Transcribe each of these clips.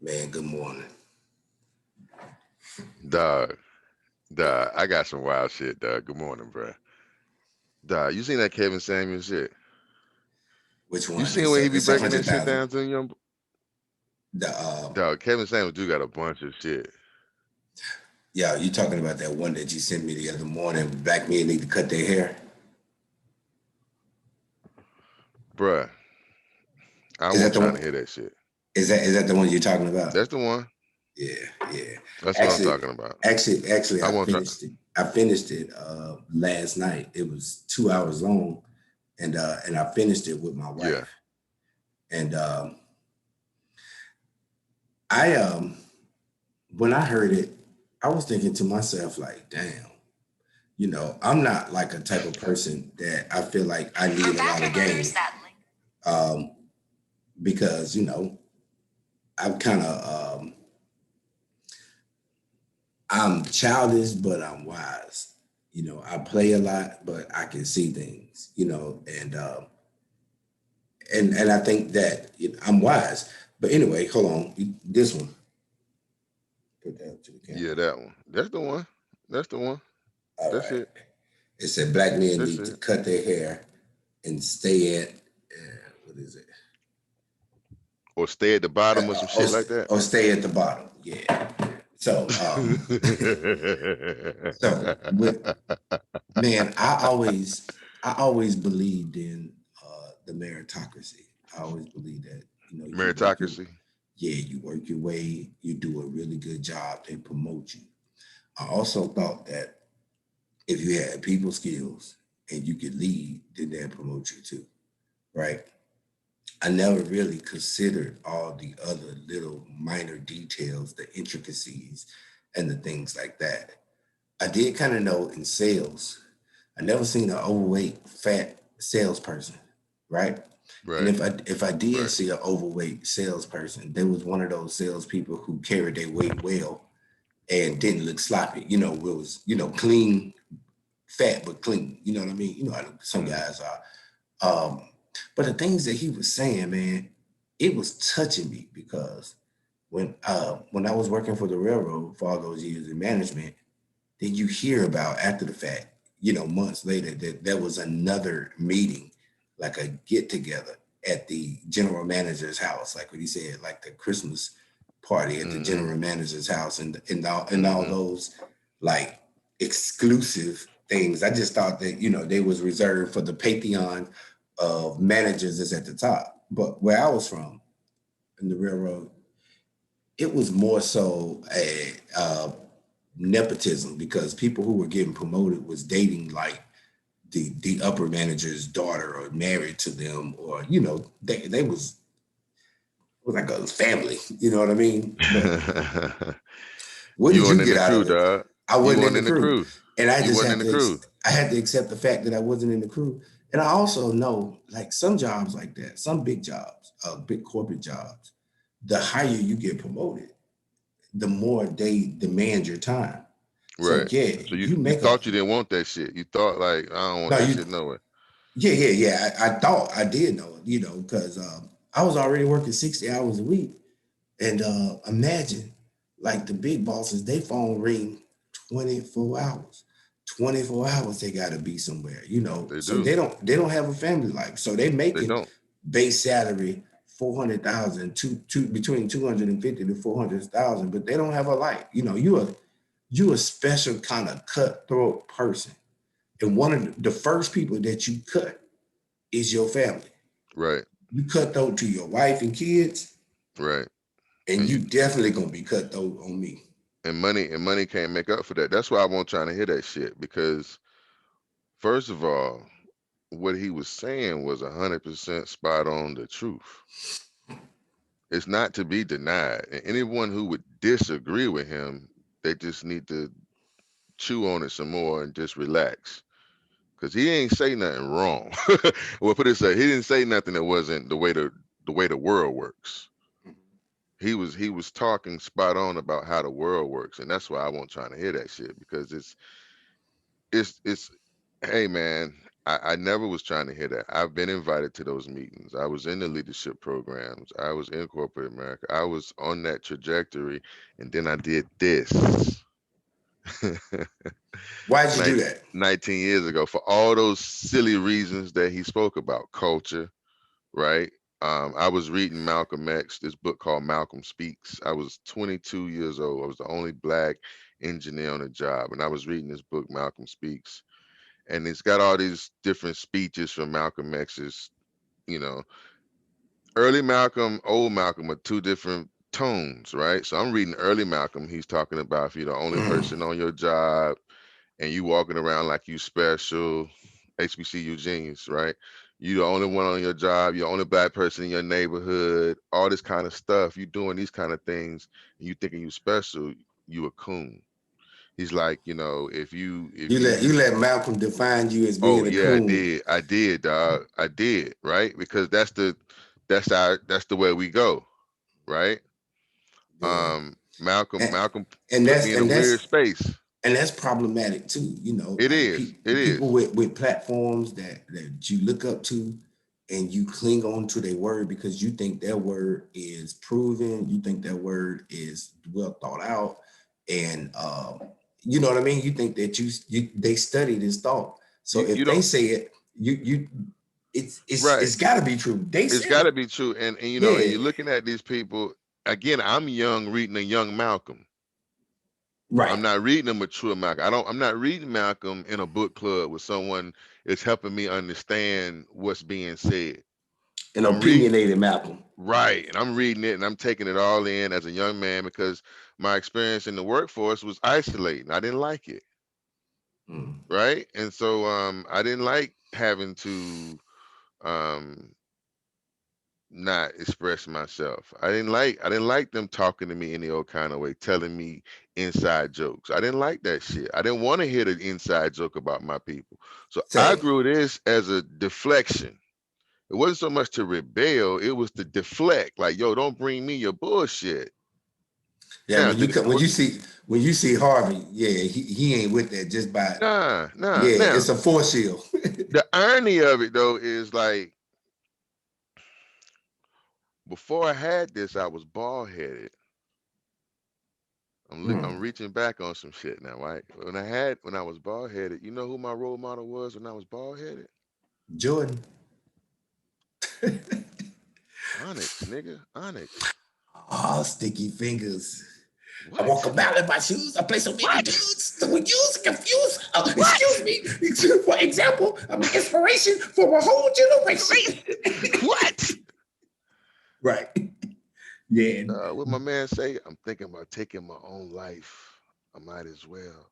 Man, good morning. Dog, I got some wild shit, dog. Good morning, bro. Dog, you seen that Kevin Samuel shit? Which You one? seen where he The be breaking that shit 700,000. down to young? The Dog, Kevin Samuel do got a bunch of shit, Yeah, you talking about that one that you sent me the other morning? Black men need to cut their hair. bruh. I Is that won't the trying one? to hear that shit. Is that the one you're talking about? That's the one. Yeah, yeah. That's what I'm Actually, talking about. actually, I I won't try. finished it. I finished it last night. It was 2 hours long, and I finished it with my Yeah, wife. And I when I heard it, I was thinking to myself like, damn. I'm not like a type of person that I feel like I need a lot of game, um, because I'm kind of I'm childish, but I'm wise. I play a lot, but I can see things. And I think that I'm wise. But anyway, hold on. This one, put that to the yeah, camera. that one. That's the one. That's the one. All That's right. it. It said black men That's need to it. cut their hair and stay at what is it? Or stay at the bottom or some Or, shit like that. or stay at the bottom. Yeah. So, so with man, I always believed in the meritocracy. I always believed that Meritocracy. you work your way, you do a really good job, they promote you. I also thought that if you had people skills and you could lead, then they'd promote you too, right? I never really considered all the other little minor details, the intricacies, and the things like that. I did kind of know in sales, I never seen an overweight, fat salesperson, right? And Right. if I did Right. see an overweight salesperson, there was one of those salespeople who carried their weight well and didn't look sloppy. It was clean, fat but clean. You know what I mean? You know how some Hmm. guys are. Um, but the things that he was saying, man, it was touching me because when I was working for the railroad for all those years in management, then you hear about after the fact, months later that there was another meeting, like a get together at the general manager's house, like what he said, like the Christmas party at the Hmm. general manager's house, and all Hmm. those like exclusive things. I just thought that they was reserved for the pantheon of managers that's at the top. But where I was from in the railroad, it was more so a nepotism because people who were getting promoted was dating like the upper manager's daughter or married to them, or they was like a family. You know what I mean? But what You did weren't you in get the out crew, of it? dog. I You wasn't in weren't the in the crew, crew. and I You just weren't in had the to crew. I had to accept the fact that I wasn't in the crew. And I also know like some jobs like that, some big jobs, big corporate jobs, the higher you get promoted, the more they demand your time. So Right. yeah, So you you you make a thought you didn't want that shit. You thought like I don't want no, that you shit nowhere. yeah, yeah, yeah. I thought I did know it, because I was already working 60 hours a week. And imagine like the big bosses, they phone ring 24 hours. 24 hours they gotta be somewhere, They so do. they don't have a family life. So they They making don't. base salary 400,000 between 250 to 400,000, but they don't have a life. You a special kind of cutthroat person. And one of the first people that you cut is your family. Right. You cutthroat to your wife and kids, Right. and And you you definitely gonna be cutthroat on me. and money can't make up for that. That's why I won't trying to hear that shit because first of all, what he was saying was 100% spot on the truth. It's not to be denied. And anyone who would disagree with him, they just need to chew on it some more and just relax. Cause he ain't say nothing wrong. Well, put it this way, he didn't say nothing that wasn't the way the world works. He was talking spot on about how the world works, and that's why I won't trying to hear that shit because it's hey man. I never was trying to hear that. I've been invited to those meetings. I was in the leadership programs. I was in corporate America. I was on that trajectory, and then I did this. Why'd you do Nin- that? 19 years ago for all those silly reasons that he spoke about, culture, right? I was reading Malcolm X, this book called Malcolm Speaks. I was 22 years old. I was the only black engineer on the job, and I was reading this book, Malcolm Speaks, and it's got all these different speeches from Malcolm X's, you know, early Malcolm, old Malcolm are two different tones, right? So I'm reading early Malcolm. He's talking about if you're the only person on your job and you walking around like you special, HBCU genius, right? You the only one on your job, you're the only black person in your neighborhood, all this kind of stuff. You doing these kind of things and you thinking you special, you a coon. He's like, if You you let Malcolm define you as oh being a yeah, I coon. did. I did, dog. I did, right? Because that's the way we go, right? Yeah. And, Malcolm and put me that's in a and weird that's space. and that's problematic too. It Like is. It people is. with platforms that you look up to, and you cling on to their word because you think their word is proven, you think their word is well thought out, and you know what I mean. You think that they studied this thought. So You if they don't say it, you right. it's got to be true. They It's said got to it. be true. And and Yeah. you're looking at these people again. I'm young, reading a young Malcolm. Right. I'm not reading a mature Malcolm. I'm not reading Malcolm in a book club with someone is helping me understand what's being said. An I'm reading opinionated Malcolm. right, and I'm reading it and I'm taking it all in as a young man because my experience in the workforce was isolating. I didn't like it, Mm. right? And so I didn't like having to um not express myself. I didn't like them talking to me any old kind of way, telling me inside jokes. I didn't like that shit. I didn't want to hear the inside joke about my people. So I Say, grew this as a deflection. It wasn't so much to rebel, it was to deflect. Like, yo, don't bring me your bullshit. yeah, Now, when when you see Harvey, yeah, he ain't with that just by nah. yeah, Now, it's a force shield. the irony of it though is like before I had this, I was bald headed. I'm Mm. reaching back on some shit now, right? When I was bald headed, you know who my role model was when I was bald headed? Jordan. Onyx, nigga, Onyx. Oh, sticky fingers. I walk a What? mile in my shoes. I play so many What? dudes. So when you confused, excuse What? me. For example, I'm an inspiration for a whole generation. What? Right. Yeah. What my man say? I'm thinking about taking my own life. I might as well,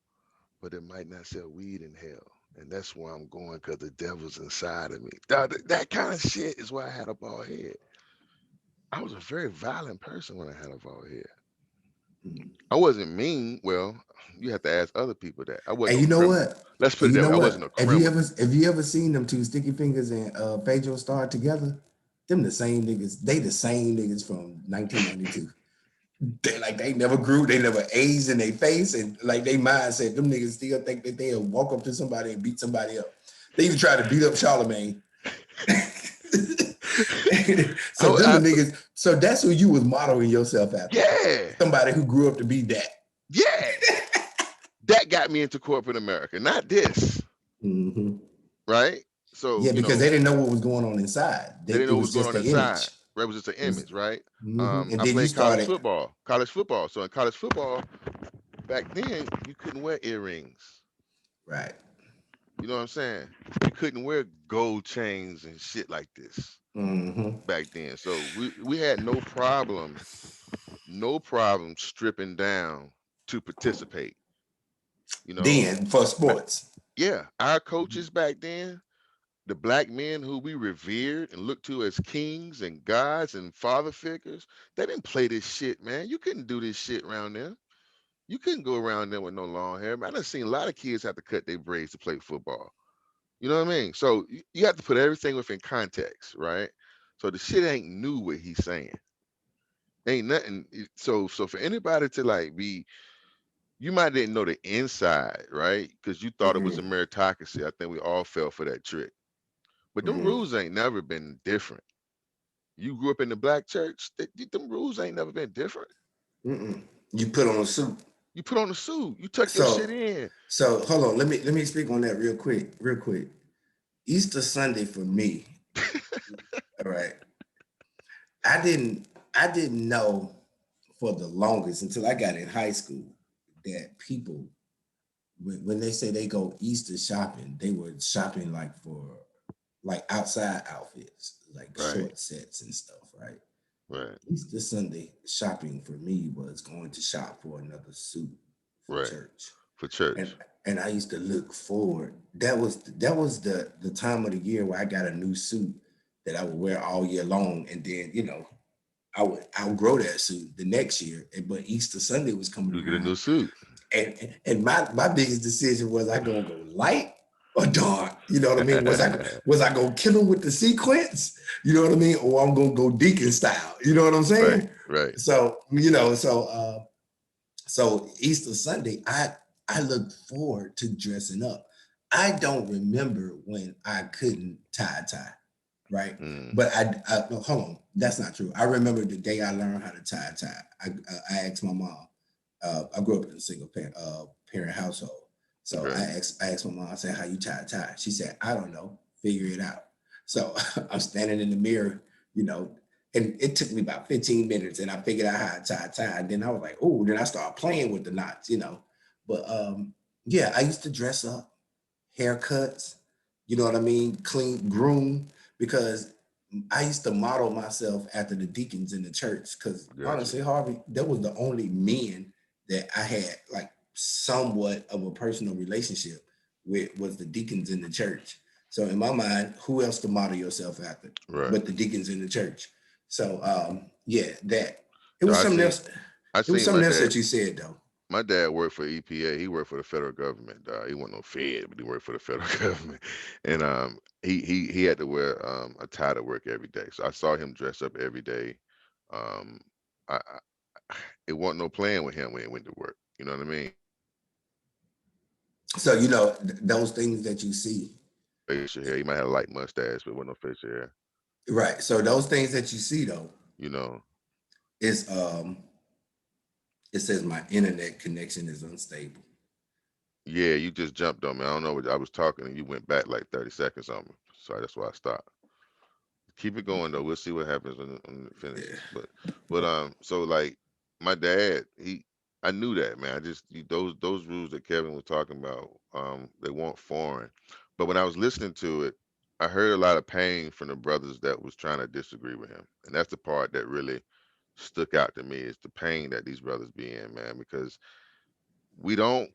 but it might not sell weed in hell. And that's where I'm going because the devil's inside of me. That kind of shit is why I had a bald head. I was a very violent person when I had a bald head. I wasn't mean. Well, you have to ask other people that. I wasn't And no you know criminal. what? Let's put And it you that know way. I what? wasn't a criminal. Have you ever seen them two Sticky Fingers and Pedro Star together? Them the same niggas. They the same niggas from 1992. They never grew, they never aged in their face, and like they mindset, them niggas still think that they'll walk up to somebody and beat somebody up. They even try to beat up Charlemagne. I, So them the I, niggas. So that's who you was modeling yourself after. yeah, Somebody who grew up to be that. yeah. That got me into corporate America, not this, Mhm. right? So Yeah, because they didn't know what was going on inside. they didn't It know what was was going just on the inside. image. Right? It was just an It was, image, right? and I then you played college started football. College football. So in college football, back then, you couldn't wear earrings. right. You know what I'm saying? You couldn't wear gold chains and shit like this Hmm. back then. So we had no problem stripping down to participate. You know, Then for sports. yeah, our coaches back then, the black men who we revered and looked to as kings and gods and father figures, they didn't play this shit, man. You couldn't do this shit around them. You couldn't go around them with no long hair. Man, I done seen a lot of kids have to cut their braids to play football. You know what I mean? So you have to put everything within context, right? So the shit ain't new what he's saying. Ain't nothing. So for anybody to like be You might didn't know the inside, right? Because you thought it was a Mm-hmm. meritocracy. I think we all fell for that trick. But them Mm-hmm. rules ain't never been different. You grew up in the black church, them rules ain't never been different. Mm-mm. You put on a suit. You put on a suit, you tuck your shit So in. so hold on. Let me speak on that real quick. Real quick. Easter Sunday for me. All right. I didn't know for the longest until I got in high school that people when they say they go Easter shopping, they were shopping like for like outside outfits, like Right, short sets and stuff, right? right, Easter Sunday shopping for me was going to shop for another suit for right. church. For And church. and I used to look forward. That was the time of the year where I got a new suit that I would wear all year long. And then, I would outgrow that suit the next year. But Easter Sunday was coming You get a around. new suit. And my biggest decision was I gonna go light or dark. You know what I mean? Was I gonna kill him with the sequence? You know what I mean? Or I'm gonna go deacon style. You know what I'm Right, saying? right. So Easter Sunday, I look forward to dressing up. I don't remember when I couldn't tie a tie, right? Mm, But no, hold on, that's not true. I remember the day I learned how to tie a tie. I asked my mom. I grew up in a single parent household, so okay. I asked my mom. I said, "How you tie a tie?" She said, "I don't know. Figure it out." So I'm standing in the mirror, you know, and it took me about 15 minutes and I figured out how to tie a tie. And then I was like, oh, then I started playing with the knots. But yeah, I used to dress up, haircuts, you know what I mean? Clean, groom, because I used to model myself after the deacons in the church. Because Gotcha. honestly, Harvey, that was the only men that I had like somewhat of a personal relationship with was the deacons in the church. So in my mind, who else to model yourself after Right. but the deacons in the church? So yeah, that it No, was something else. I It was seen something else that you said though. my dad worked for EPA. He worked for the federal government. He wasn't no Fed, but he worked for the federal government. And he had to wear a tie to work every day. So I saw him dress up every day. Um, it wasn't no playing with him when he went to work. You know what I mean? So those things that you see. Facial hair. He might have a light mustache, but wasn't no facial hair. Right. So those things that you see though You know. is it says my internet connection is unstable. Yeah, you just jumped on me. I don't know what I was talking and you went back like 30 seconds on me. So that's why I stopped. Keep it going though. We'll see what happens when it Yeah. finishes. But so like my dad, I knew that, man. Those rules that Kevin was talking about, they weren't foreign. But when I was listening to it, I heard a lot of pain from the brothers that was trying to disagree with him. And that's the part that really stuck out to me is the pain that these brothers be in, man, because we don't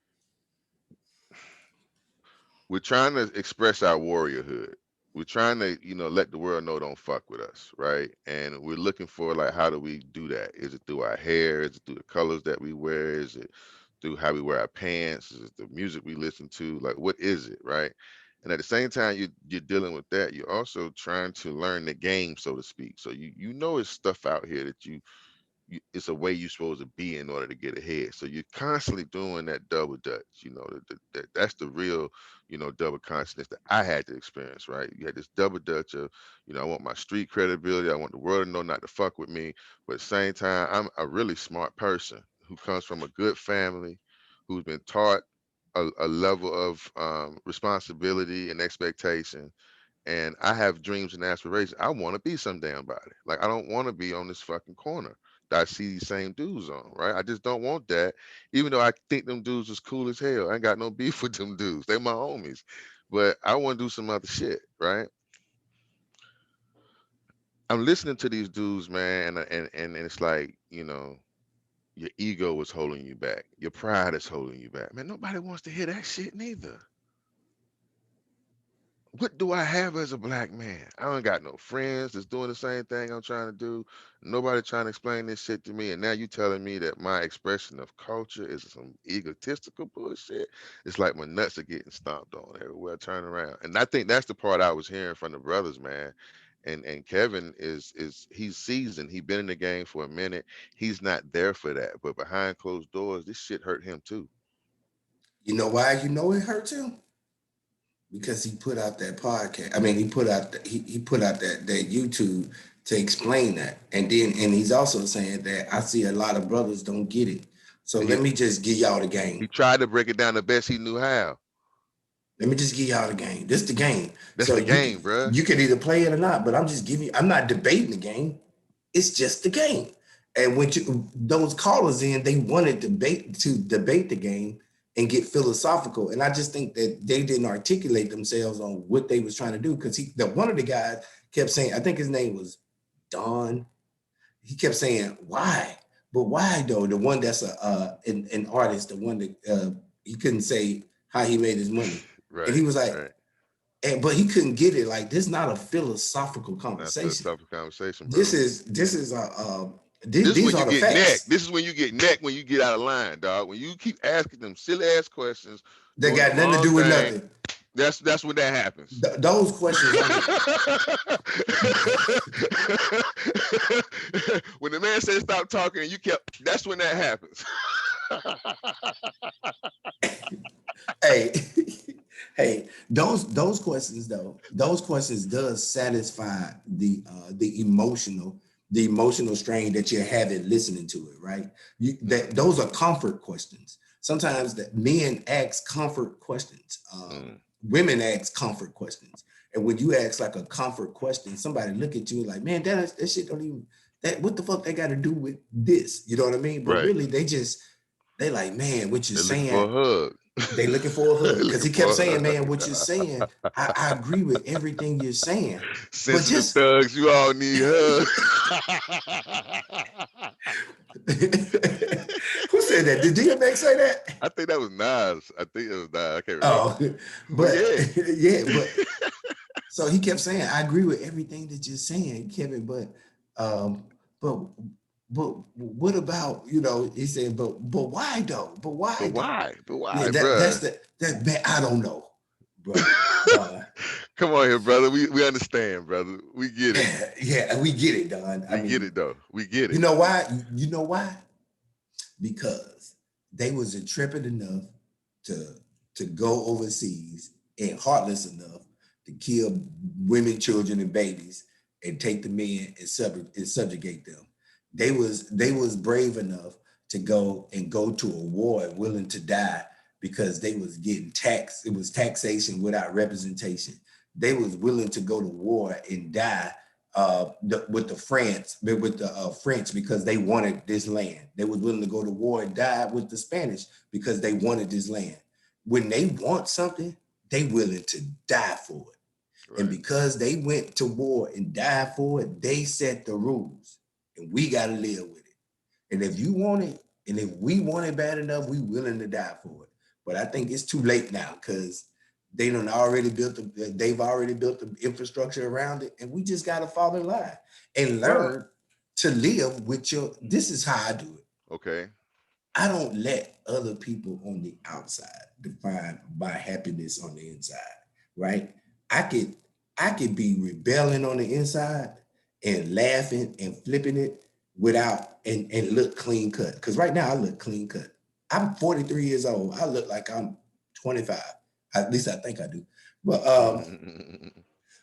we're trying to express our warriorhood. We're trying to, let the world know don't fuck with us, right? And we're looking for like how do we do that? Is it through our hair? Is it through the colors that we wear? Is it through how we wear our pants? Is it the music we listen to? Like what is it, right? And at the same time you're dealing with that, you're also trying to learn the game, so to speak. So you know it's stuff out here that it's a way you're supposed to be in order to get ahead. So you're constantly doing that double dutch. That's the real, double consciousness that I had to experience. Right? You had this double dutch of, I want my street credibility. I want the world to know not to fuck with me. But at the same time, I'm a really smart person who comes from a good family, who's been taught a level of responsibility and expectation, and I have dreams and aspirations. I want to be some damn body. Like I don't want to be on this fucking corner that I see these same dudes on, right? I just don't want that. Even though I think them dudes is cool as hell. I ain't got no beef with them dudes. They my homies. But I want to do some other shit, right? I'm listening to these dudes, man, and it's like, your ego is holding you back. Your pride is holding you back. Man, nobody wants to hear that shit neither. What do I have as a black man? I don't got no friends that's doing the same thing I'm trying to do. Nobody trying to explain this shit to me. And now you telling me that my expression of culture is some egotistical bullshit. It's like my nuts are getting stomped on everywhere I turn around. And I think that's the part I was hearing from the brothers, man. And Kevin is he's seasoned. He been in the game for a minute. He's not there for that. But behind closed doors, this shit hurt him too. You know why you know it hurts him? Because he put out that podcast. I mean, he put out he put out that YouTube to explain that, and he's also saying that I see a lot of brothers don't get it. So And let me just give y'all the he game. tried to break it down the best he knew how. Let me just give y'all the game. This the game. That's So the game, bruh. you can either play it or not, but I'm just giving you. I'm not debating the game. It's just the game. And when those callers in, they wanted to debate the game and get philosophical. And I just think that they didn't articulate themselves on what they was trying to do because one of the guys kept saying, I think his name was Don. He kept saying, "Why? But why though?" The one that's an artist, the one that he couldn't say how he made his money, and Right, he was like, right. but he couldn't get it. Like this, is not a philosophical That's a conversation. tough conversation, This brother. is this is This is these when are you the get neck. facts. This is when you get neck when you get out of line, dog. When you keep asking them silly ass questions, That doing the got nothing to wrong do with thing, nothing. that's when that happens. Those questions only. When the man said stop talking and you kept, that's when that happens. Hey, hey, those questions though, those questions does satisfy the emotional strain that you're having listening to it, right? Those are comfort questions. Sometimes that men ask comfort questions. Mm. Women ask comfort questions. And when you ask like a comfort question, somebody look at you like, man, that shit don't even that what the fuck they got to do with this? You know what I mean? But Right. really they like, man, what you're They're looking saying, for a hug. they looking for a hug They're because looking he kept for a saying, "Man, hug. what you're saying, I agree with everything you're saying, but Sensitive just." thugs, you all need hugs. Who said that? Did DMX say that? I think that was Nas. I think it was Nas. I can't remember. Oh, But but yeah. yeah, but so he kept saying, "I agree with everything that you're saying, Kevin." Um, but but what about He said, but why though? But But why though? why? But Yeah, why, that's bruh? that man. I don't know, brother. Don. Come on here, brother. We understand, brother. We get it. Yeah, we get it, Don. I We get mean, it though. We get you it. know why? You know why? Because they was intrepid enough to go overseas and heartless enough to kill women, children, and babies and take the men and subjugate them. They was brave enough to go to a war willing to die because they was getting taxed. It was taxation without representation. They was willing to go to war and die with the French because they wanted this land. They was willing to go to war and die with the Spanish because they wanted this land. When they want something, they willing to die for it. And Right. because they went to war and died for it, they set the rules, and we got to live with it. And if you want it, and if we want it bad enough, we willing to die for it. But I think it's too late now because they've already built the infrastructure around it, and we just got to fall in line and Well, learn to live with your. This is how I do it. okay. I don't let other people on the outside define my happiness on the inside, right? I could I could be rebelling on the inside and laughing and flipping it without and look clean cut. Because right now I look clean cut. I'm 43 years old. I look like I'm 25. At least I think I do. But um,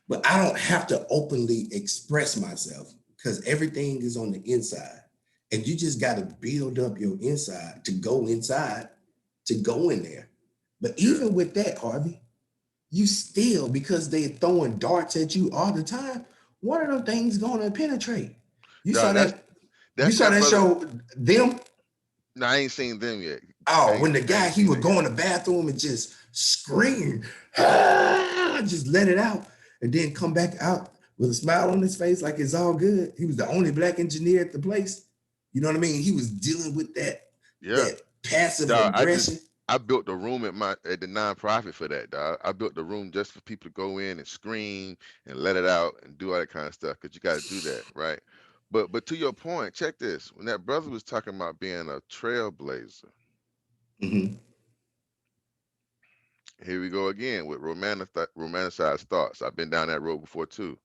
but I don't have to openly express myself because everything is on the inside. And you just got to build up your inside to go in there. But Yeah. even with that, Harvey, you still, because they're throwing darts at you all the time, one of them things gonna penetrate. You saw Dog, that's that, you that's saw that that brother. show, them. No, I ain't seen them yet. Oh, when the I guy ain't he seen would it go yet. in the bathroom and just scream, "Ah," just let it out, and then come back out with a smile on his face like it's all good. He was the only black engineer at the place. You know what I mean? He was dealing with Yeah. that passive Dog, aggression. I built a room at the nonprofit for that, dog. I built the room just for people to go in and scream and let it out and do all that kind of stuff because you got to do that, right? But to your point, check this. When that brother was talking about being a trailblazer, Mhm. here we go again with romanticized thoughts. I've been down that road before too.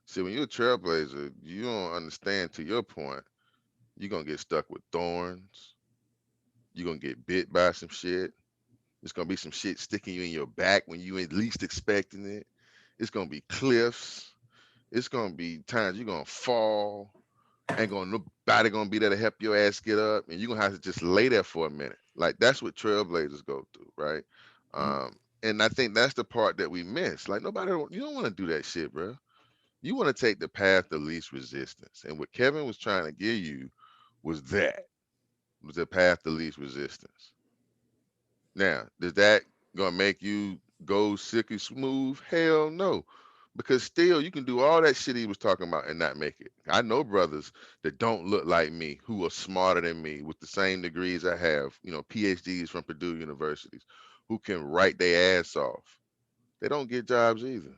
See, when you're a trailblazer, you don't understand. To your point, you're gonna get stuck with thorns. You're gonna get bit by some shit. It's gonna be some shit sticking you in your back when you ain't least expecting it. It's gonna be cliffs. It's gonna be times you're gonna fall. Ain't gonna nobody gonna be there to help your ass get up, and you're gonna have to just lay there for a minute. Like that's what trailblazers go through, right? And I think that's the part that we miss. Like you don't want to do that shit, bro. You want to take the path of least resistance, and what Kevin was trying to give you was the path of least resistance. Now, does that gonna make you go silky smooth? Hell no. Because still you can do all that shit he was talking about and not make it. I know brothers that don't look like me who are smarter than me with the same degrees I have, PhDs from Purdue universities, who can write their ass off. They don't get jobs either.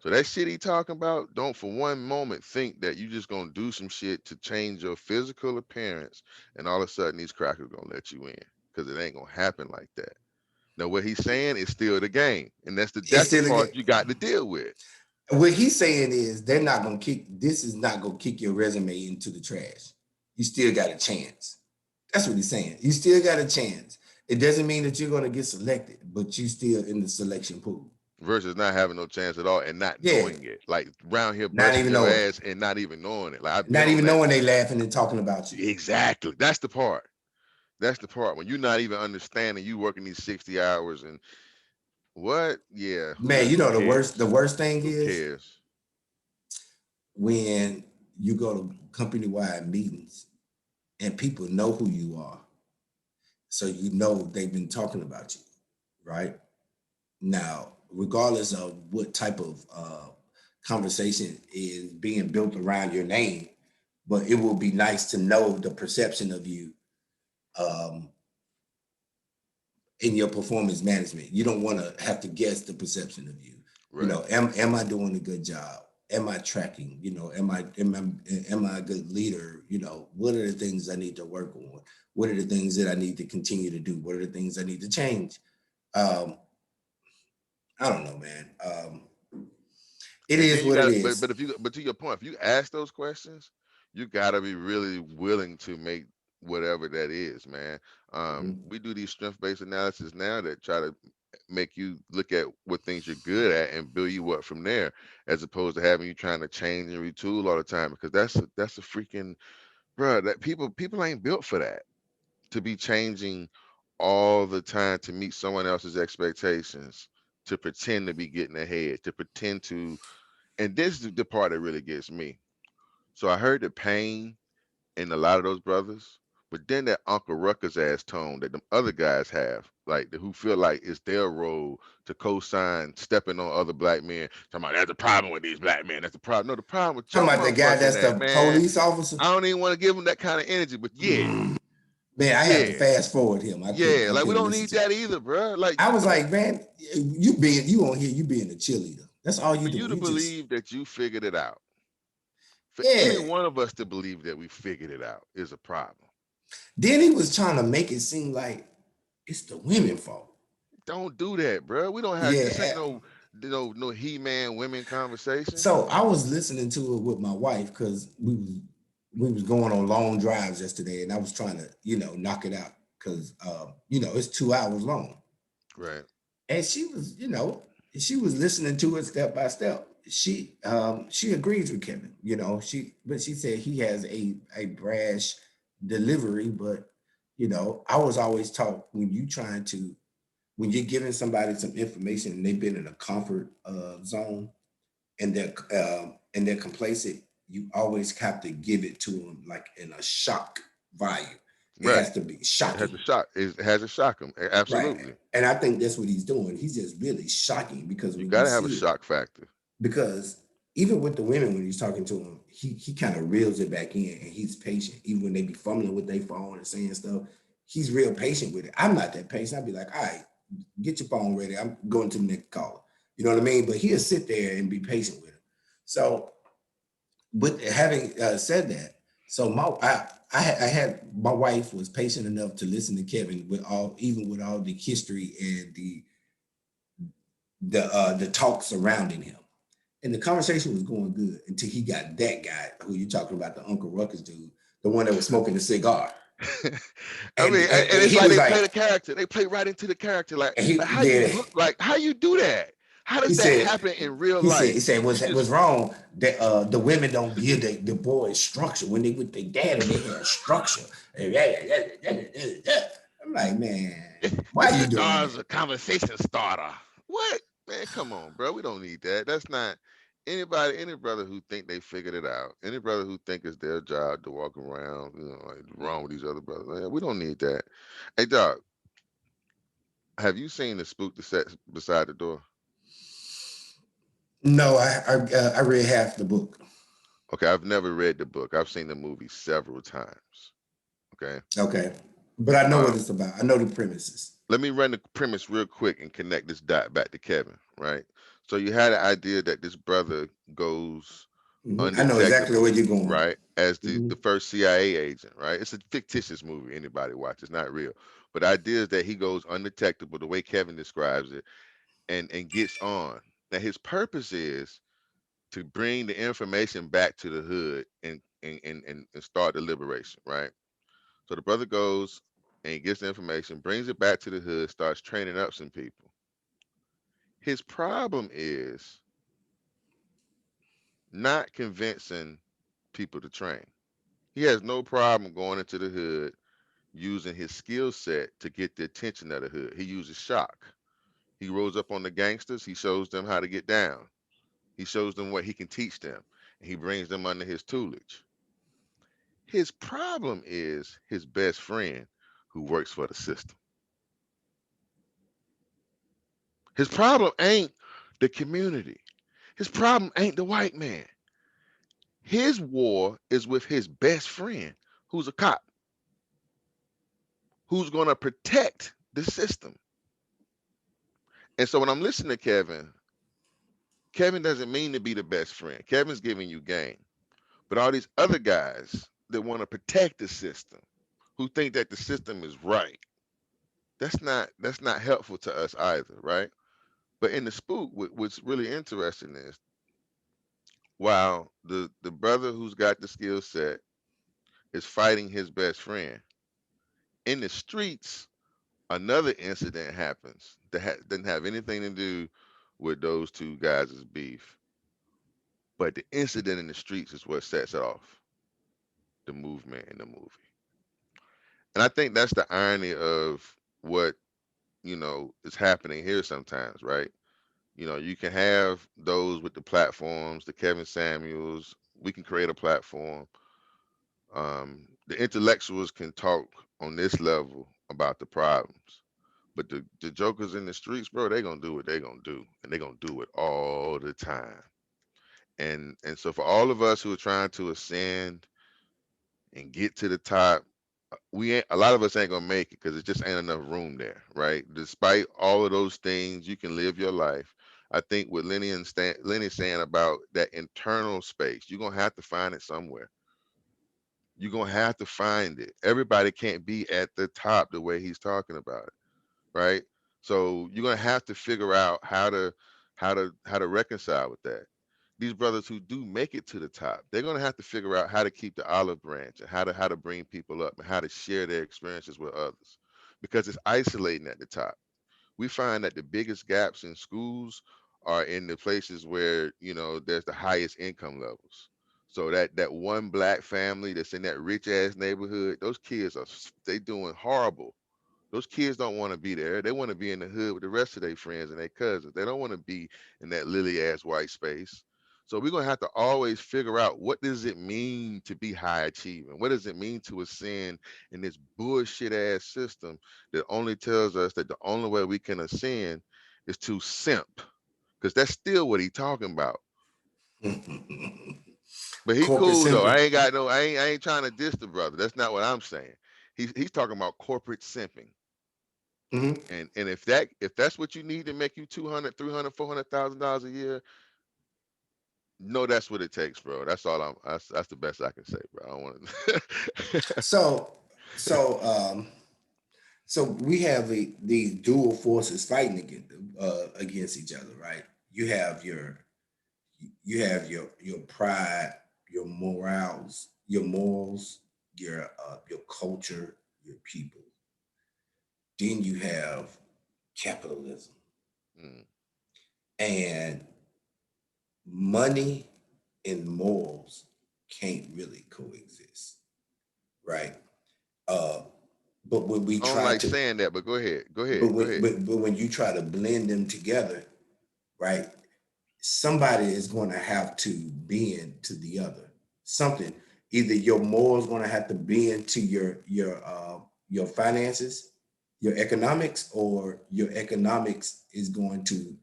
So that shit he talking about, don't for one moment think that you just gonna do some shit to change your physical appearance and all of a sudden these crackers gonna let you in. Cause it ain't gonna happen like that. Now, what he's saying is still the game, and that's the It's that's the still a part game. you got to deal with. What he's saying is they're not gonna kick. This is not gonna kick your resume into the trash. You still got a chance. That's what he's saying. You still got a chance. It doesn't mean that you're gonna get selected, but you still in the selection pool. Versus not having no chance at all and not Yeah, knowing it, like around here not busting even your knowing it. ass and not even knowing it. Like I've been Not on even that. knowing they laughing and talking about you. Exactly. That's the part. That's the part when you're not even understanding you working these 60 hours and what? Yeah. Man, Who the worst. The cares? worst thing Who is cares? when you go to company wide meetings and people know who you are, so you know they've been talking about you, right? Now, regardless of what type of conversation is being built around your name, but it will be nice to know the perception of you um, in your performance management. You don't want to have to guess the perception of you. You Right. know, am I doing a good job? Am I tracking? You know, am I a good leader? You know, what are the things I need to work on? What are the things that I need to continue to do? What are the things I need to change? Um, I don't know, man. It And is then you what it got, is. but to your point, if you ask those questions, you got to be really willing to make whatever that is, man. Mhm. We do these strength based analysis now that try to make you look at what things you're good at and build you up from there, as opposed to having you trying to change and retool all the time. Because that's a freaking bro. That people ain't built for that, to be changing all the time to meet someone else's expectations, to pretend to be getting ahead, to pretend to. And this is the part that really gets me. So I heard the pain in a lot of those brothers, but then that Uncle Ruckus ass tone that them other guys have, like who feel like it's their role to co-sign stepping on other black men. Talking about that's the problem with these black men. That's the problem. No, the problem with Talking your about the guy motherfucking that's that the man. police officer. I don't even want to give him that kind of energy, but yeah, Man, I have to yeah, fast forward him. I couldn't. yeah. I Like we couldn't don't listen need to it. that either, bro. Like I was come on, like, man, you on here, you being a cheerleader. That's all you for you doing. to You just believe that you figured it out, for any yeah. one of us to believe that we figured it out is a problem. Then he was trying to make it seem like it's the women fault. Don't do that, bro. We don't have this ain't Yeah. no he-man women conversation. So I was listening to it with my wife because we was going on long drives yesterday, and I was trying to knock it out because it's 2 hours long. Right. And she was listening to it step by step. She agrees with Kevin, but she said he has a brash delivery, but I was always taught when you're giving somebody some information and they've been in a comfort zone and they're complacent, you always have to give it to them like in a shock value. It Right. has to be It has shocking. to shock. It has to shock them. Right. Absolutely. And I think that's what he's doing. He's just really shocking because You when you gotta have a see it, shock factor. because even with the women, when he's talking to them, he kind of reels it back in and he's patient. Even when they be fumbling with their phone and saying stuff, he's real patient with it. I'm not that patient. I'd be like, all right, get your phone ready. I'm going to the next caller. You know what I mean? But he'll sit there and be patient with him. So, with having said that, so I had my wife was patient enough to listen to Kevin even with all the history and the talk surrounding him. And the conversation was going good until he got that guy who you talking about, the Uncle Ruckus dude, the one that was smoking a cigar. I mean, and And it's he like was they play like, the character. They play right into the character. Like, and he like how you did. look, like how you do that? How He does that said, happen in real he said, life? he said, You what's just wrong? That the women don't give the boys structure when they with their daddy. They had structure. I'm like, man, why the are you doing cigar is that? a conversation starter. What? Man, come on, bro. We don't need that. That's not any brother who think they figured it out. Any brother who think it's their job to walk around, like wrong with these other brothers. Man, we don't need that. Hey, dog, have you seen the spook that sat beside the door? No, I read half the book. Okay, I've never read the book. I've seen the movie several times. Okay. Okay, but I know what Um, it's about. I know the premises. Let me run the premise real quick and connect this dot back to Kevin, right? So you had an idea that this brother goes I know exactly where undetectable, you're going. right? As Mm-hmm. the first CIA agent, right? It's a fictitious movie. Anybody watch? It's not real. But the idea is that he goes undetectable, the way Kevin describes it, and gets on. Now his purpose is to bring the information back to the hood and start the liberation, right? So the brother goes and he gets the information, brings it back to the hood, starts training up some people. His problem is not convincing people to train. He has no problem going into the hood using his skill set to get the attention of the hood. He uses shock. He rolls up on the gangsters. He shows them how to get down. He shows them what he can teach them. And he brings them under his tutelage. His problem is his best friend who works for the system. His problem ain't the community. His problem ain't the white man. His war is with his best friend, who's a cop, who's going to protect the system. And so when I'm listening to Kevin, Kevin doesn't mean to be the best friend. Kevin's giving you game. But all these other guys that want to protect the system, who think that the system is right, that's not helpful to us either, right? But in the spook, what's really interesting is while the brother who's got the skill set is fighting his best friend in the streets, another incident happens that doesn't have anything to do with those two guys' beef. But the incident in the streets is what sets off the movement in the movie. And I think that's the irony of what, is happening here sometimes, right? You can have those with the platforms, the Kevin Samuels, we can create a platform. The intellectuals can talk on this level about the problems. But the jokers in the streets, bro, they gonna do what they gonna do. And they gonna do it all the time. And so for all of us who are trying to ascend and get to the top, a lot of us ain't gonna make it because it just ain't enough room there, right? Despite all of those things, you can live your life. I think what Lenny's saying about that internal space, you're gonna have to find it somewhere. You're gonna have to find it. Everybody can't be at the top the way he's talking about it, right? So you're gonna have to figure out how to reconcile with that. These brothers who do make it to the top, they're gonna have to figure out how to keep the olive branch and how to bring people up and how to share their experiences with others, because it's isolating at the top. We find that the biggest gaps in schools are in the places where there's the highest income levels. So that one black family that's in that rich ass neighborhood, those kids they doing horrible. Those kids don't want to be there. They want to be in the hood with the rest of their friends and their cousins. They don't want to be in that lily ass white space. So we're gonna have to always figure out, what does it mean to be high achieving? What does it mean to ascend in this bullshit ass system that only tells us that the only way we can ascend is to simp? Because that's still what he's talking about. But he Corporate cool though. simping. I ain't trying to diss the brother. That's not what I'm saying. He's talking about corporate simping. Mm-hmm. And if that's what you need to make you 200, 300, $400,000 a year, no, that's what it takes, bro. That's the best I can say, bro. I don't want to. So, so, so we have these dual forces fighting against each other, right? You have You have your pride, your morals, your culture, your people. Then you have capitalism, Mm. and money and morals can't really coexist, right? Uh, but when we I don't try like to, saying that, but go ahead. Go but ahead. Go when ahead. but when you try to blend them together, right? Somebody is going to have to bend to the other. Something, either your morals going to have to bend to your finances, your economics, or your economics is going to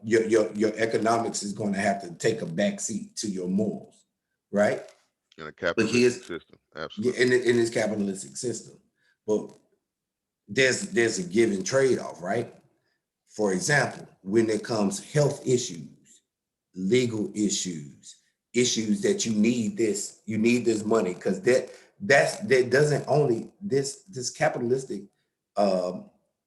your economics is going to have to take a back seat to your morals, right? In a But capitalistic here's system. yeah, Absolutely. in this capitalistic system, but there's a give and trade off, right? For example, when it comes health issues, legal issues, issues that you need this money because that doesn't only this capitalistic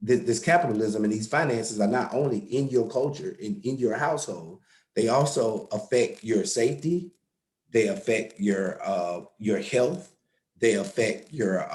this capitalism and these finances are not only in your culture and in your household, they also affect your safety, they affect your health, they affect your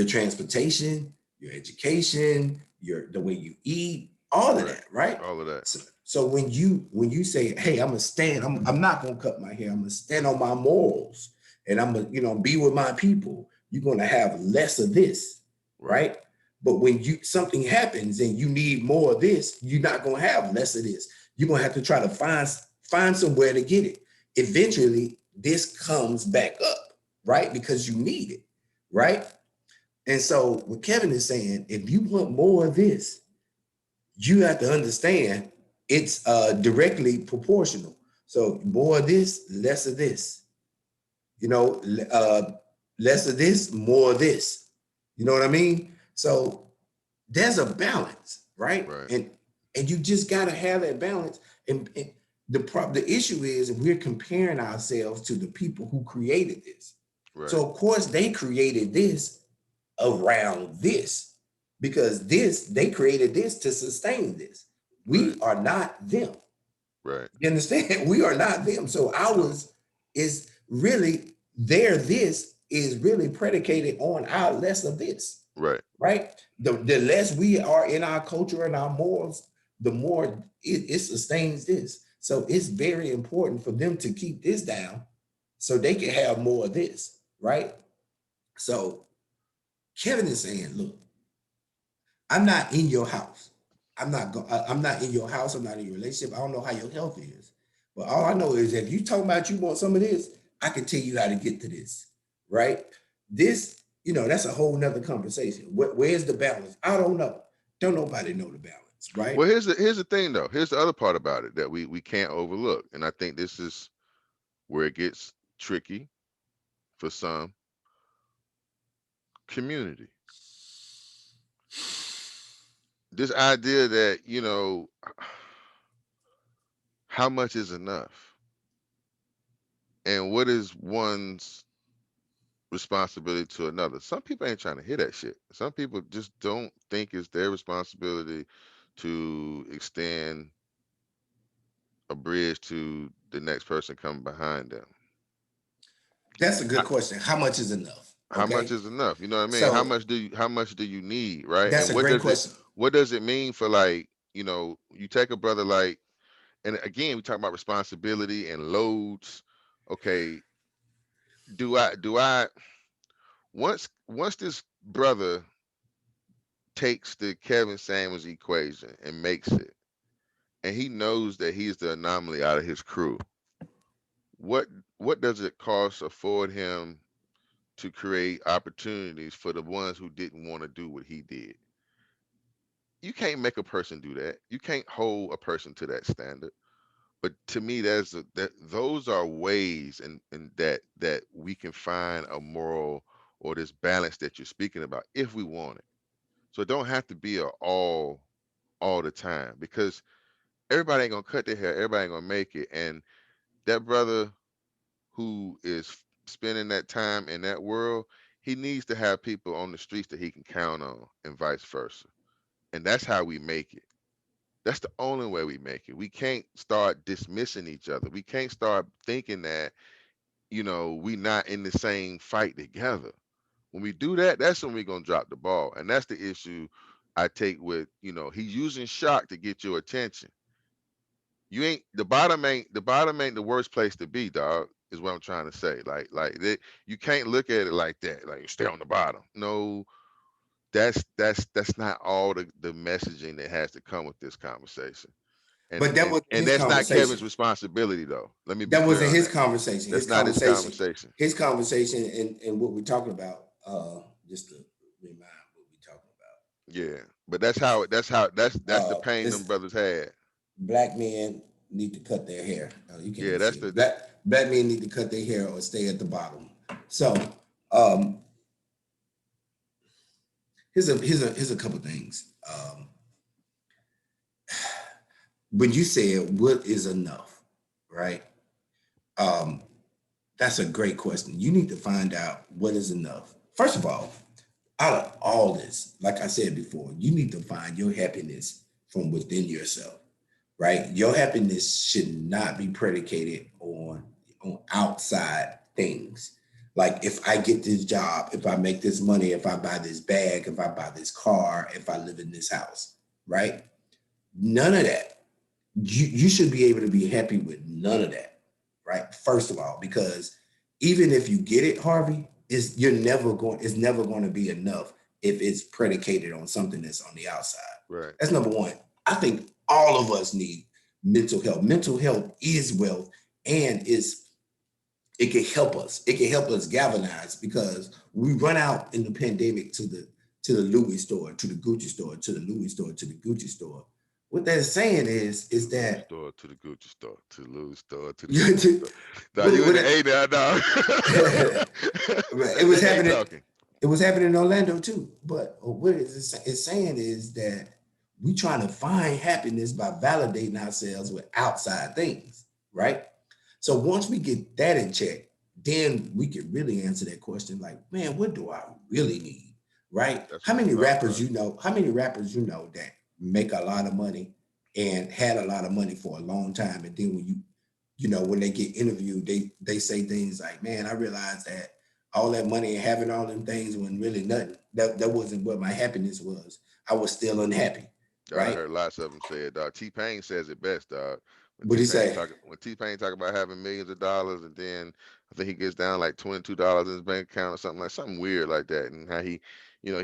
transportation, your education, your the way you eat, all of Right. that, right? All of that. So when you say, "Hey, I'm gonna stand," I'm not gonna cut my hair. I'm gonna stand on my morals, and I'm gonna be with my people. You're gonna have less of this, Right. right? But when you something happens and you need more of this, you're not gonna have less of this. You're gonna have to try to find somewhere to get it. Eventually, this comes back up, right? Because you need it, right? And so what Kevin is saying, if you want more of this, you have to understand it's directly proportional. So more of this, less of this. You know, less of this, more of this. You know what I mean? So there's a balance, right? Right. And you just got to have that balance. And the issue is we're comparing ourselves to the people who created this. Right. So of course they created this around this because this they created this to sustain this. Right. We are not them. Right. You understand? We are not them. So No. ours is really their this is really predicated on our less of this, Right. right? The less we are in our culture and our morals, the more it sustains this. So it's very important for them to keep this down so they can have more of this, right? So Kevin is saying, look, I'm not in your house. I'm not in your house. I'm not in your relationship. I don't know how your health is. But all I know is if you talking about you want some of this, I can tell you how to get to this. Right? This, that's a whole nother conversation. Where's the balance? I don't know. Don't nobody know the balance, right? Well, here's the thing though. Here's the other part about it that we can't overlook. And I think this is where it gets tricky for some. Community. This idea that, how much is enough? And what is one's responsibility to another? Some people ain't trying to hear that shit. Some people just don't think it's their responsibility to extend a bridge to the next person coming behind them. That's a I- good question. How much is enough? How much Okay. is enough? You know what I mean? How So much do you need, right? that's And a great question. what does it mean for, like, you take a brother like, and again, we talk about responsibility and loads. Okay, do I once this brother takes the Kevin Samuels equation and makes it, and he knows that he's the anomaly out of his crew, what what does it cost afford him to create opportunities for the ones who didn't want to do what he did? You can't make a person do that. You can't hold a person to that standard. But to me, those are ways and that we can find a moral or this balance that you're speaking about if we want it. So it don't have to be a all the time, because everybody ain't gonna cut their hair, everybody ain't gonna make it. And that brother who is spending that time in that world, he needs to have people on the streets that he can count on, and vice versa. And that's how we make it. That's the only way we make it. We can't start dismissing each other. We can't start thinking that, we not in the same fight together. When we do that, that's when we're gonna drop the ball. And that's the issue I take with, he's using shock to get your attention. You ain't the bottom ain't the worst place to be, dog, is what I'm trying to say. You can't look at it like that. Like, stay on the bottom. No, that's not all the messaging that has to come with this conversation. And But that and was and his that's not Kevin's conversation. responsibility, though. Let me be That clear wasn't on his that. conversation. That's not his conversation. His conversation, and what we're talking about. Just to remind what we're talking Yeah. But that's the about. pain them This brothers had. black men need to cut their hair. You can't Yeah, even that's see the it. that, Black men need to cut their hair or stay at the bottom. So um, here's a couple things. When you said what is enough, right? Um, that's a great question. You need to find out what is enough. First of all, out of all this, like I said before, you need to find your happiness from within yourself, right? Your happiness should not be predicated on outside things. Like if I get this job, if I make this money, if I buy this bag, if I buy this car, if I live in this house, right? None of that. You should be able to be happy with none of that, right? First of all, because even if you get it, Harvey, it's never going to be enough if it's predicated on something that's on the outside. right. That's number one. I think all of us need mental health. Mental health is wealth, and it can help us. It can help us galvanize because we run out in the pandemic to the Louis store, to the Gucci store, to the Louis store, to the Gucci store. What they're saying To is the Louis that store, to the Gucci store, to the Louis store, to the you Gucci to, store. Now what, you in what the A now, dog. it That's was the A happening. talking. It was happening in Orlando too. But what it's saying is that we trying to find happiness by validating ourselves with outside things, right? So once we get that in check, then we can really answer that question like, man, what do I really need? Right? That's How what I'm many talking rappers about. you know? How many rappers you know that make a lot of money and had a lot of money for a long time, and then when when they get interviewed, they say things like, "Man, I realized that all that money and having all them things wasn't really nothing. That wasn't what my happiness was. I was still unhappy." I Right? heard lots of them say it, dog. T Pain says it best, dog. What he say? When T Pain talk about having millions of dollars, and then I think he gets down like $22 in his bank account or something weird like that, and how he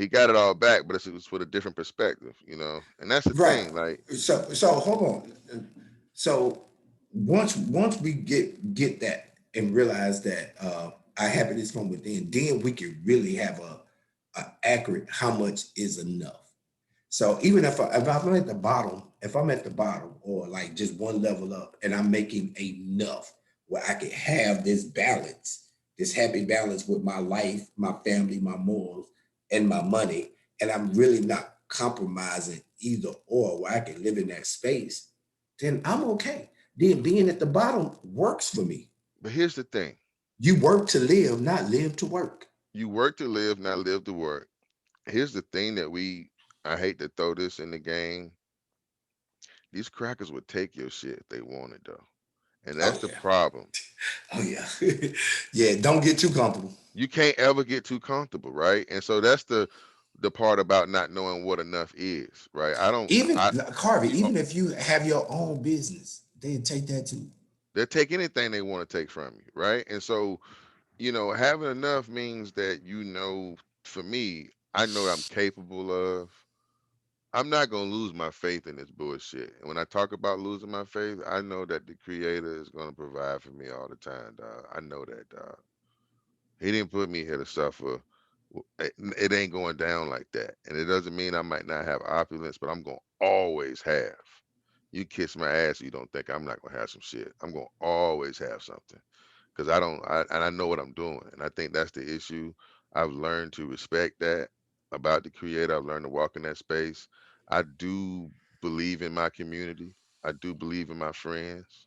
got it all back, but it was with a different perspective. And that's the Right. thing, like, So hold on. So once we get that and realize that our happiness from within, then we can really have a accurate how much is enough. So even if I'm at the bottom, if I'm at the bottom or like just one level up and I'm making enough where I can have this balance, this happy balance with my life, my family, my morals, and my money, and I'm really not compromising either or where I can live in that space, then I'm okay. Then being at the bottom works for me. but here's the thing. You work to live, not live to work. You work to live, not live to work. Here's the thing that I hate to throw this in the game. These crackers would take your shit if they wanted, though. And Oh that's the yeah. problem. Oh yeah. Yeah, don't get too comfortable. You can't ever get too comfortable, right? And so that's the part about not knowing what enough is, right? I don't Even I Carvey, you even if you have your own business, they take that too. They'll take anything they want to take from you, right? And so, having enough means that, for me, I know what I'm capable of. I'm not gonna lose my faith in this bullshit. And when I talk about losing my faith, I know that the creator is gonna provide for me all the time, dog. I know that, dog. He didn't put me here to suffer. It ain't going down like that. And it doesn't mean I might not have opulence, but I'm gonna always have. You kiss my ass, you don't think I'm not gonna have some shit. I'm gonna always have something because I know what I'm doing, and I think that's the issue. I've learned to respect that about the creator. I've learned to walk in that space. I do believe in my community. I do believe in my friends.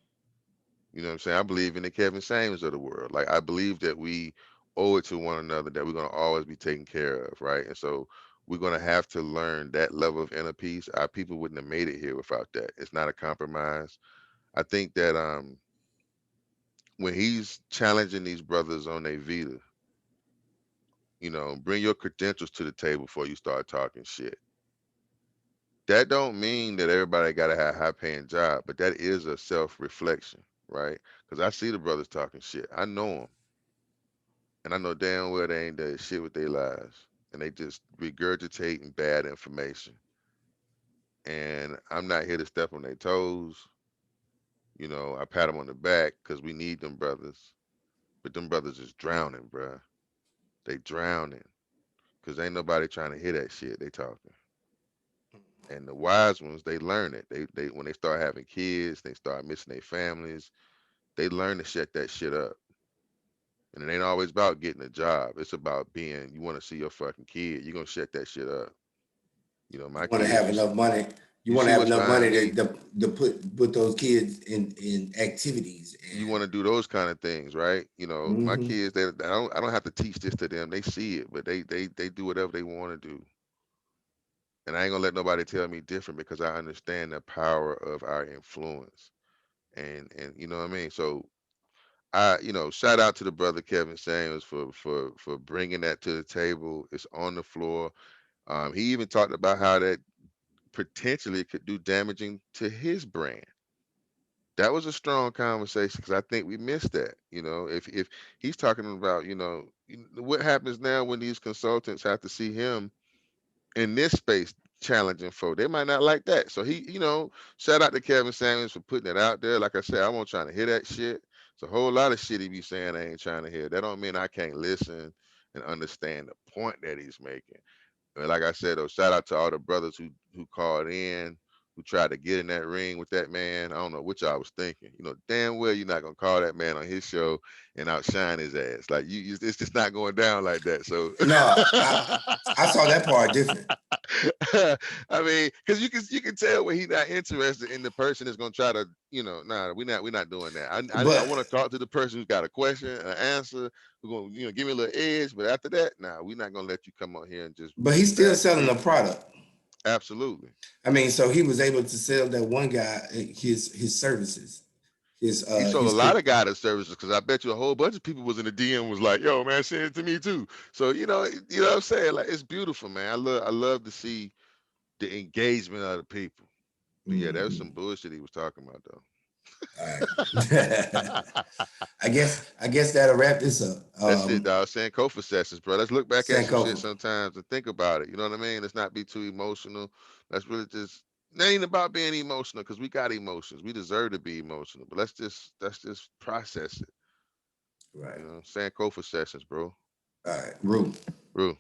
You know what I'm saying? I believe in the Kevin Samuels of the world. Like, I believe that we owe it to one another that we're gonna always be taken care of, right? And so we're gonna have to learn that level of inner peace. Our people wouldn't have made it here without that. It's not a compromise. I think that when he's challenging these brothers on their Vita, bring your credentials to the table before you start talking shit. That don't mean that everybody got to have a high paying job, but that is a self reflection, right? Because I see the brothers talking shit. I know them, and I know damn well they ain't done shit with their lives, and they just regurgitating bad information. And I'm not here to step on their toes. I pat them on the back because we need them brothers, but them brothers is drowning, bruh. They drowning because ain't nobody trying to hear that shit they talking. And the wise ones, they learn it. They when they start having kids, they start missing their families. They learn to shut that shit up. And it ain't always about getting a job. It's about being. You want to see your fucking kid. You gonna shut that shit up. You My want to kids. have enough money. You You want see to have what's enough money behind me. to put those kids in activities You want to do those kind of things, right? My and kids. I don't have to teach this to them. They see it, but they do whatever they want to do. And I ain't gonna let nobody tell me different because I understand the power of our influence. And you know what I mean. So shout out to the brother Kevin Samuels for bringing that to the table. It's on the floor. He even talked about how that potentially could do damaging to his brand. That was a strong conversation because I think we missed that. If he's talking about, what happens now when these consultants have to see him in this space challenging folk, they might not like that. So shout out to Kevin Samuels for putting it out there. Like I said, I won't trying to hear that shit. It's a whole lot of shit he be saying I ain't trying to hear. That don't mean I can't listen and understand the point that he's making. And like I said, though, shout out to all the brothers who called in, who tried to get in that ring with that man. I don't know what y'all was thinking. Damn well you're not gonna call that man on his show and outshine his ass. Like it's just not going down like that. So no, I saw that part different. I mean, because you can tell when he's not interested in the person that's gonna try to, nah, we're not doing that. I want But to talk to the person who's got a question, an answer, who's gonna give me a little edge. But after that, nah, we're not gonna let you come on here and just he's still bash selling me. a product. Absolutely. I mean, so he was able to sell that one guy his services, He sold a his lot of guided services because I bet you a whole bunch of people was in the DM was like, "Yo, man, send it to me too." So what I'm saying. Like it's beautiful, man. I love to see the engagement of the people. But yeah, that was some Mhm. bullshit he was talking about though. All right. I guess that'll wrap this up. That's it, dog. Sankofa sessions, bro. Let's look back at some shit Sankofa. sometimes and think about it. You know what I mean? Let's not be too emotional. Let's really just it ain't about being emotional because we got emotions. We deserve to be emotional, but let's just process it. Right. Sankofa sessions, bro. All right. Rue. Bro.